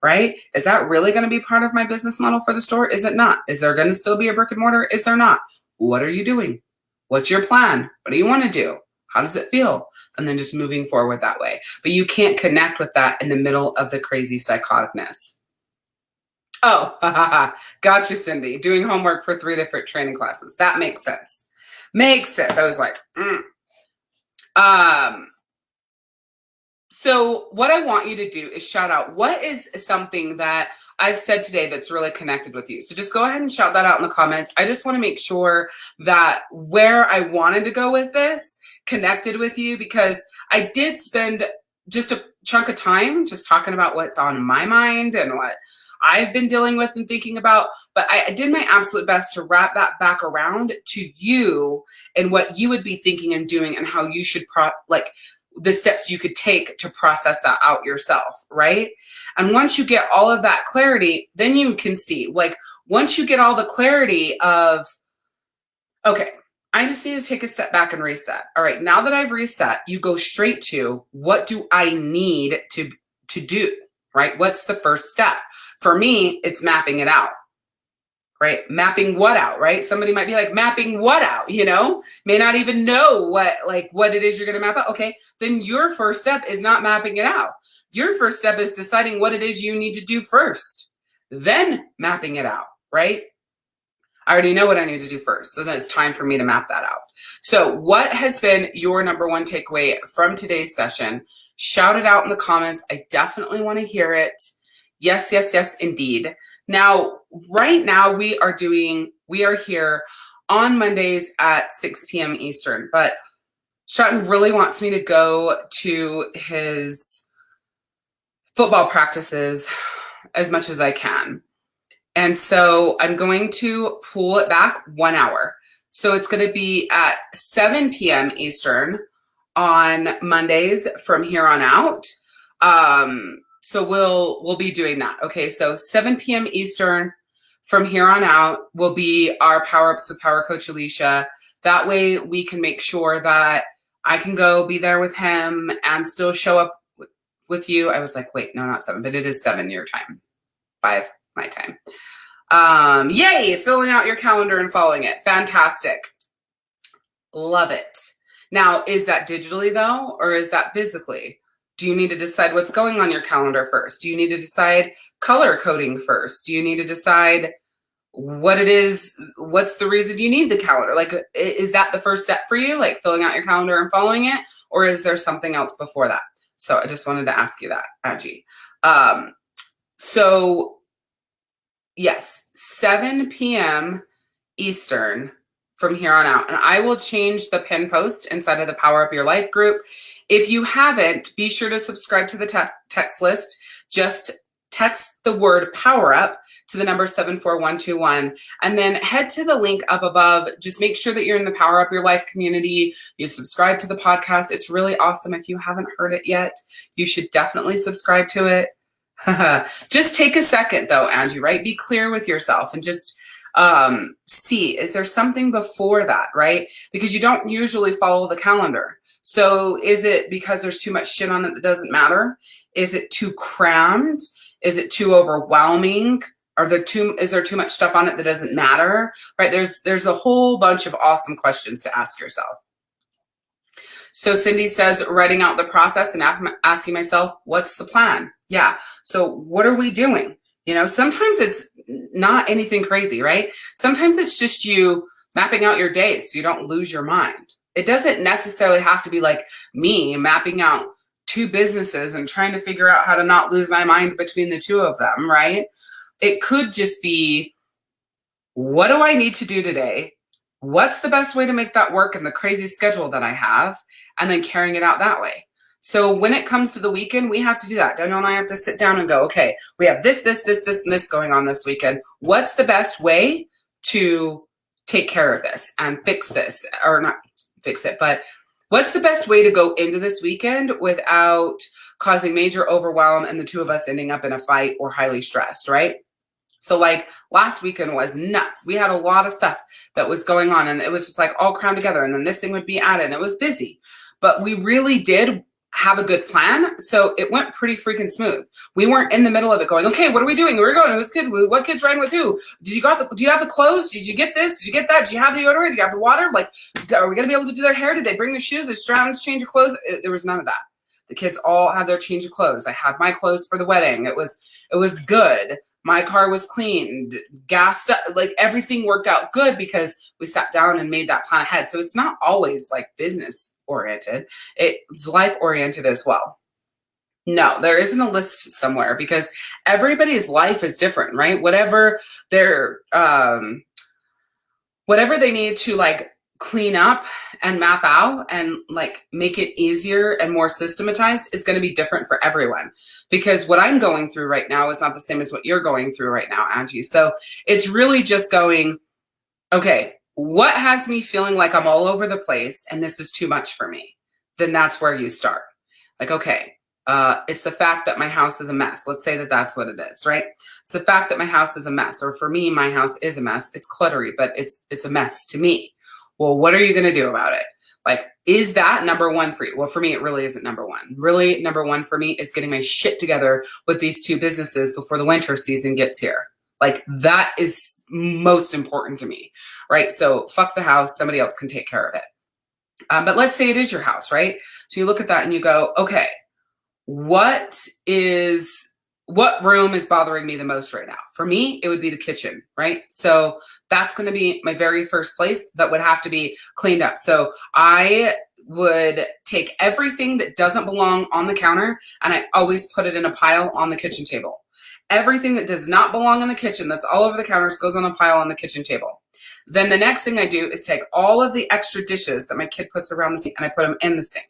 A: Right? Is that really going to be part of my business model for the store? Is it not? Is there going to still be a brick and mortar? Is there not? What are you doing? What's your plan? What do you want to do? How does it feel? And then just moving forward that way. But you can't connect with that in the middle of the crazy psychoticness. Oh, gotcha, Cindy. Doing homework for 3 different training classes. That makes sense. Makes sense. I was like, So what I want you to do is shout out, what is something that I've said today that's really connected with you? So just go ahead and shout that out in the comments. I just want to make sure that where I wanted to go with this connected with you, because I did spend just a chunk of time just talking about what's on my mind and what I've been dealing with and thinking about, but I did my absolute best to wrap that back around to you and what you would be thinking and doing and how you should the steps you could take to process that out yourself, right? And once you get all of that clarity, then you can see, once you get all the clarity of, okay, I just need to take a step back and reset. All right, now that I've reset, you go straight to, what do I need to do, right? What's the first step? For me, it's mapping it out, right? Mapping what out, right? Somebody might be like, mapping what out, may not even know what it is you're going to map out. Okay, then your first step is not mapping it out. Your first step is deciding what it is you need to do first, then mapping it out, right? I already know what I need to do first. So then it's time for me to map that out. So what has been your number one takeaway from today's session? Shout it out in the comments. I definitely want to hear it. Yes, yes, yes, indeed. Now, right now we are here on Mondays at 6 p.m. Eastern, but Stratton really wants me to go to his football practices as much as I can. And so I'm going to pull it back 1 hour. So it's going to be at 7 p.m. Eastern on Mondays from here on out. So we'll be doing that. Okay, so 7 p.m. Eastern from here on out will be our Power Ups with Power Coach Alishia. That way we can make sure that I can go be there with him and still show up with you. I was like, wait, no, not 7, but it is 7 your time, 5 my time. Yay, filling out your calendar and following it. Fantastic. Love it. Now, is that digitally though, or is that physically? Do you need to decide what's going on your calendar first? Do you need to decide color coding first? Do you need to decide what it is? What's the reason you need the calendar? Like, is that the first step for you? Like filling out your calendar and following it? Or is there something else before that? So I just wanted to ask you that, Angie. So yes, 7 p.m. Eastern from here on out. And I will change the pin post inside of the Power Up Your Life group. If you haven't, be sure to subscribe to the text list. Just text the word Power Up to the number 74121 and then head to the link up above. Just make sure that you're in the Power Up Your Life community. You've subscribed to the podcast. It's really awesome. If you haven't heard it yet, you should definitely subscribe to it. Just take a second though, Angie, right? Be clear with yourself and just see, is there something before that, right? Because you don't usually follow the calendar. So is it because there's too much shit on it that doesn't matter? Is it too crammed? Is it too overwhelming? Is there too much stuff on it that doesn't matter? Right? There's a whole bunch of awesome questions to ask yourself. So Cindy says, writing out the process and asking myself, what's the plan? Yeah. So what are we doing? You know, sometimes it's not anything crazy, right? Sometimes it's just you mapping out your day so you don't lose your mind. It doesn't necessarily have to be like me mapping out 2 businesses and trying to figure out how to not lose my mind between the 2 of them, right? It could just be, what do I need to do today? What's the best way to make that work in the crazy schedule that I have? And then carrying it out that way. So when it comes to the weekend, we have to do that. Daniel and I have to sit down and go, okay, we have this, and this going on this weekend. What's the best way to take care of this and fix this? Or not fix it, but what's the best way to go into this weekend without causing major overwhelm and the 2 of us ending up in a fight or highly stressed, right? So like last weekend was nuts. We had a lot of stuff that was going on and it was just like all crammed together and then this thing would be added and it was busy. But we really did have a good plan. So it went pretty freaking smooth. We weren't in the middle of it going, okay, what are we doing? Where are we going? Who's kids? What kid's riding with who? Do you have the clothes? Did you get this? Did you get that? Do you have the deodorant? Do you have the water? Like, are we going to be able to do their hair? Did they bring the shoes? Did Stroud's change of clothes? There was none of that. The kids all had their change of clothes. I had my clothes for the wedding. It was good. My car was cleaned, gassed up, like everything worked out good because we sat down and made that plan ahead. So it's not always like business oriented. It's life oriented as well. No, there isn't a list somewhere because everybody's life is different, right? Whatever they need to like clean up and map out and like make it easier and more systematized is going to be different for everyone, because what I'm going through right now is not the same as what you're going through right now, Angie. So it's really just going, okay, what has me feeling like I'm all over the place and this is too much for me? Then that's where you start. Like, okay, it's the fact that my house is a mess. Let's say that that's what it is, right? It's the fact that my house is a mess, or for me, my house is a mess. It's cluttery, but it's a mess to me. Well, what are you going to do about it? Like, is that number one for you? Well, for me, it really isn't number one. Really, number one for me is getting my shit together with these 2 businesses before the winter season gets here. Like, that is most important to me, right? So fuck the house. Somebody else can take care of it. But let's say it is your house, right? So you look at that and you go, okay, what room is bothering me the most right now? For me, it would be the kitchen, right? So that's going to be my very first place that would have to be cleaned up. So I would take everything that doesn't belong on the counter and I always put it in a pile on the kitchen table. Everything that does not belong in the kitchen, that's all over the counters, goes on a pile on the kitchen table. Then the next thing I do is take all of the extra dishes that my kid puts around the sink and I put them in the sink.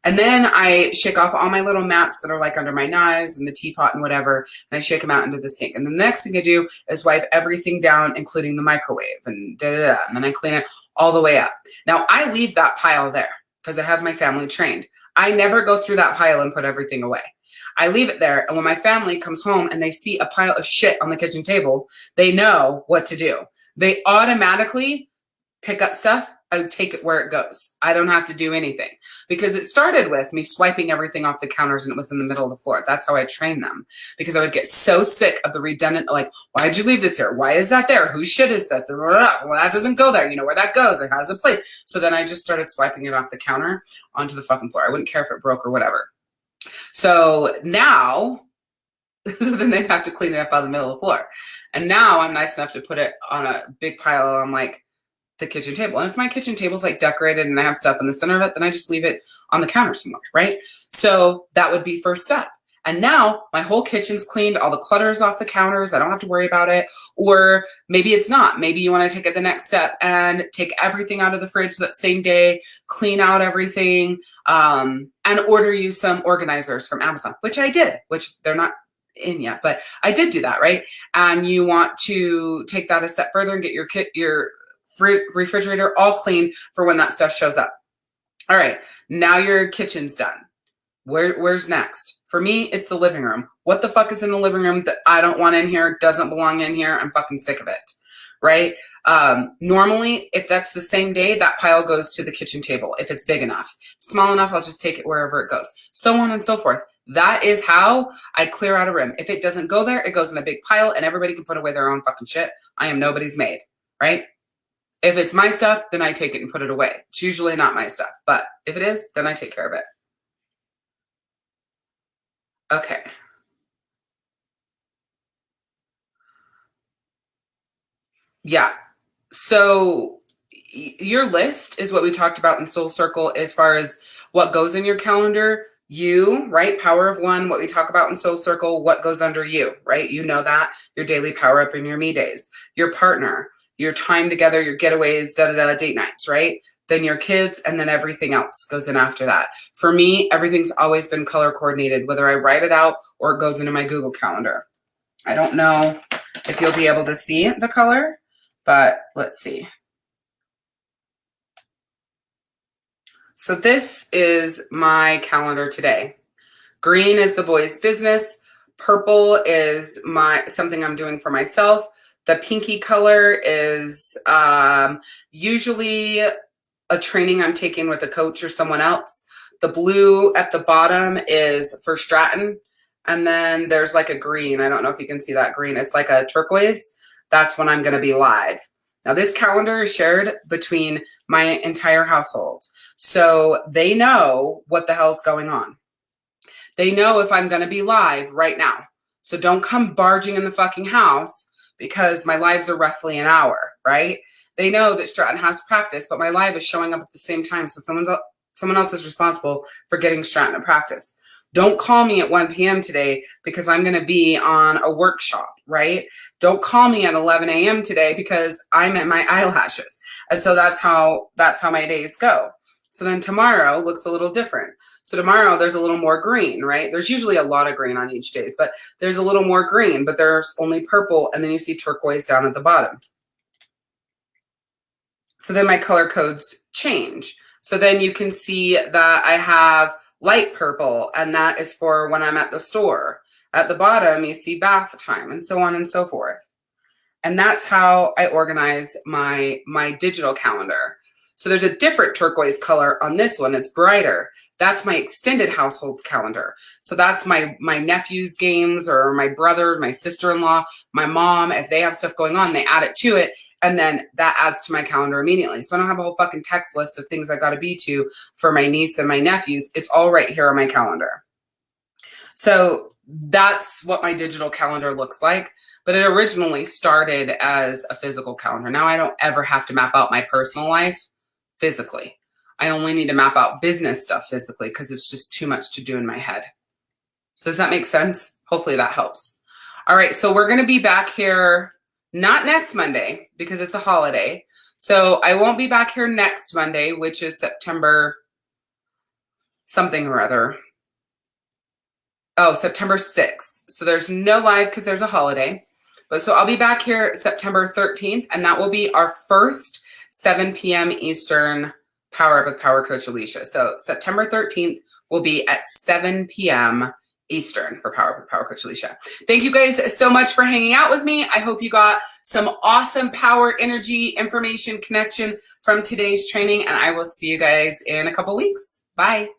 A: And then I shake off all my little mats that are like under my knives and the teapot and whatever, and I shake them out into the sink. And the next thing I do is wipe everything down, including the microwave, and da-da-da. And then I clean it all the way up. Now, I leave that pile there because I have my family trained. I never go through that pile and put everything away. I leave it there, and when my family comes home and they see a pile of shit on the kitchen table, they know what to do. They automatically pick up stuff. I take it where it goes. I don't have to do anything, because it started with me swiping everything off the counters and it was in the middle of the floor. That's how I trained them, because I would get so sick of the redundant, like, why'd you leave this here? Why is that there? Whose shit is this? Well, that doesn't go there. You know where that goes. It has a place. So then I just started swiping it off the counter onto the fucking floor. I wouldn't care if it broke or whatever. So now, so then they'd have to clean it up out of the middle of the floor. And now I'm nice enough to put it on a big pile on like the kitchen table. And if my kitchen table's like decorated and I have stuff in the center of it, then I just leave it on the counter somewhere, right? So that would be first step. And now my whole kitchen's cleaned, all the clutter's off the counters. I don't have to worry about it. Or maybe it's not. Maybe you want to take it the next step and take everything out of the fridge that same day, clean out everything, and order you some organizers from Amazon, which I did, which they're not in yet, but I did do that, right? And you want to take that a step further and get your refrigerator all clean for when that stuff shows up. All right, now your kitchen's done. Where's next? For me, it's the living room. What the fuck is in the living room that I don't want in here, doesn't belong in here? I'm fucking sick of it, right? Normally, if that's the same day, that pile goes to the kitchen table. If it's big enough, small enough, I'll just take it wherever it goes, so on and so forth. That is how I clear out a room. If it doesn't go there, it goes in a big pile and everybody can put away their own fucking shit. I am nobody's maid, right? If it's my stuff, then I take it and put it away. It's usually not my stuff, but if it is, then I take care of it. Okay. Yeah. So your list is what we talked about in Soul Circle as far as what goes in your calendar. You, right? Power of one, what we talk about in Soul Circle, what goes under you, right? You know that. Your daily power up and your me days. Your partner, your time together, your getaways, date nights, right? Then your kids, and then everything else goes in after that. For me, everything's always been color coordinated, whether I write it out or it goes into my Google Calendar. I don't know if you'll be able to see the color, but let's see. So this is my calendar today. Green is the boys' business. Purple is something I'm doing for myself. The pinky color is usually a training I'm taking with a coach or someone else. The blue at the bottom is for Stratton. And then there's like a green. I don't know if you can see that green. It's like a turquoise. That's when I'm going to be live. Now, this calendar is shared between my entire household. So they know what the hell's going on. They know if I'm going to be live right now. So don't come barging in the fucking house, because my lives are roughly an hour, right? They know that Stratton has practice, but my live is showing up at the same time. So someone else is responsible for getting Stratton to practice. Don't call me at 1 p.m. today because I'm going to be on a workshop, right? Don't call me at 11 a.m. today because I'm at my eyelashes. And so that's how my days go. So then tomorrow looks a little different. So tomorrow there's a little more green, right? There's usually a lot of green on each days, but there's a little more green, but there's only purple. And then you see turquoise down at the bottom. So then my color codes change. So then you can see that I have light purple, and that is for when I'm at the store. At the bottom, you see bath time, and so on and so forth. And that's how I organize my digital calendar. So there's a different turquoise color on this one. It's brighter. That's my extended household's calendar. So that's my nephew's games, or my brother, my sister-in-law, my mom. If they have stuff going on, they add it to it. And then that adds to my calendar immediately. So I don't have a whole fucking text list of things I got to be to for my niece and my nephews. It's all right here on my calendar. So that's what my digital calendar looks like. But it originally started as a physical calendar. Now I don't ever have to map out my personal life physically. I only need to map out business stuff physically because it's just too much to do in my head. So does that make sense? Hopefully that helps. All right, so we're going to be back here. Not next Monday because it's a holiday. So I won't be back here next Monday, which is September something or other. Oh, September 6th. So there's no live because there's a holiday. But so I'll be back here September 13th, and that will be our first 7 p.m. Eastern Power Up with Power Coach Alishia. So September 13th will be at 7 p.m. Eastern for Power Up with Power Coach Alishia. Thank you guys so much for hanging out with me. I hope you got some awesome power, energy, information, connection from today's training, and I will see you guys in a couple weeks. Bye.